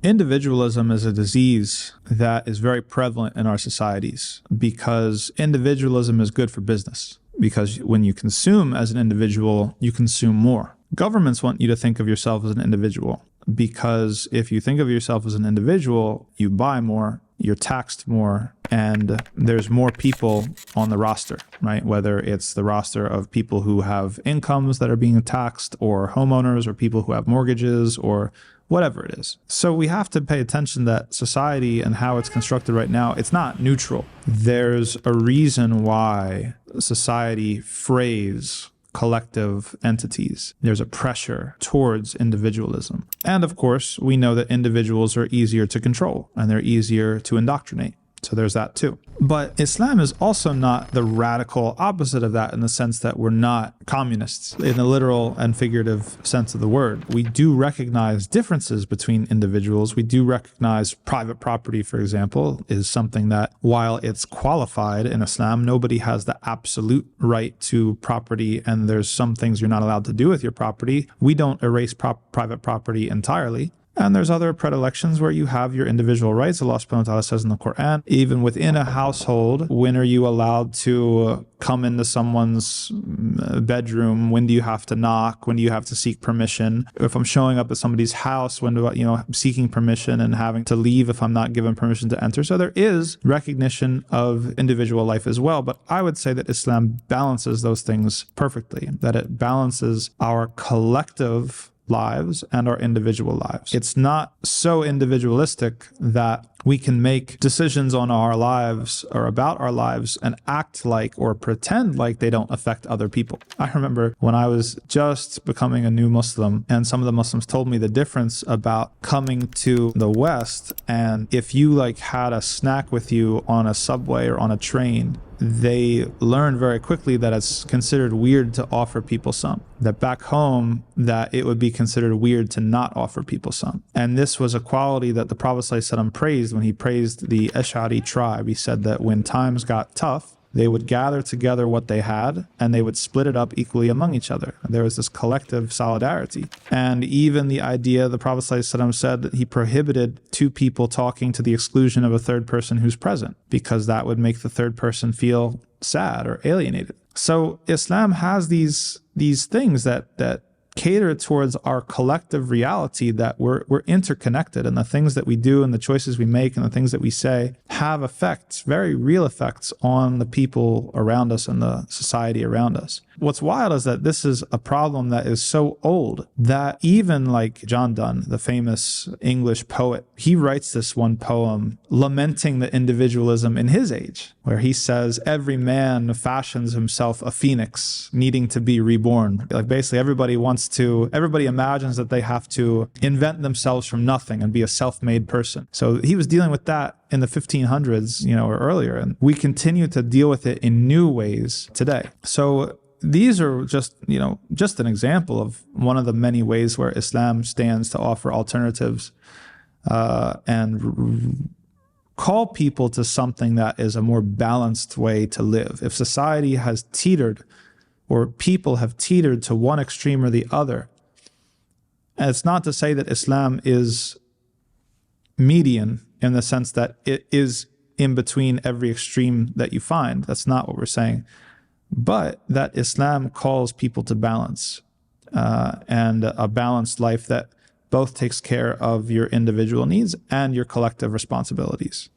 Individualism is a disease that is very prevalent in our societies because individualism is good for business. Because when you consume as an individual, you consume more. Governments want you to think of yourself as an individual because if you think of yourself as an individual, you buy more, you're taxed more, and there's more people on the roster, right? Whether it's the roster of people who have incomes that are being taxed, or homeowners, or people who have mortgages, or whatever it is. So we have to pay attention that society and how it's constructed right now, it's not neutral. There's a reason why society frays collective entities. There's a pressure towards individualism. And of course, we know that individuals are easier to control and they're easier to indoctrinate. So there's that too. But Islam is also not the radical opposite of that in the sense that we're not communists in the literal and figurative sense of the word. We do recognize differences between individuals. We do recognize private property, for example, is something that while it's qualified in Islam, nobody has the absolute right to property, and there's some things you're not allowed to do with your property. We don't erase private property entirely. And there's other predilections where you have your individual rights. Allah subhanahu wa ta'ala says in the Quran, even within a household, when are you allowed to come into someone's bedroom? When do you have to knock? When do you have to seek permission? If I'm showing up at somebody's house, when do I, I'm seeking permission and having to leave if I'm not given permission to enter? So there is recognition of individual life as well. But I would say that Islam balances those things perfectly, that it balances our collective lives and our individual lives. It's not so individualistic that we can make decisions on our lives or about our lives and act like or pretend like they don't affect other people. I remember when I was just becoming a new Muslim and some of the Muslims told me the difference about coming to the West, and if you had a snack with you on a subway or on a train, they learned very quickly that it's considered weird to offer people some. That back home, that it would be considered weird to not offer people some. And this was a quality that the Prophet ﷺ praised when he praised the Ash'ari tribe. He said that when times got tough, they would gather together what they had and they would split it up equally among each other. There was this collective solidarity. And even the idea, the Prophet ﷺ said that he prohibited two people talking to the exclusion of a third person who's present, because that would make the third person feel sad or alienated. So Islam has these things that cater towards our collective reality, that we're interconnected, and the things that we do and the choices we make and the things that we say have effects, very real effects on the people around us and the society around us. What's wild is that this is a problem that is so old that even John Donne, the famous English poet, he writes this one poem lamenting the individualism in his age, where he says, every man fashions himself a phoenix needing to be reborn. Basically everybody imagines that they have to invent themselves from nothing and be a self-made person. So he was dealing with that in the 1500s, or earlier, and we continue to deal with it in new ways today. So these are just an example of one of the many ways where Islam stands to offer alternatives and call people to something that is a more balanced way to live. If society has teetered, or people have teetered to one extreme or the other, and it's not to say that Islam is median in the sense that it is in between every extreme that you find. That's not what we're saying. But that Islam calls people to balance and a balanced life that both takes care of your individual needs and your collective responsibilities.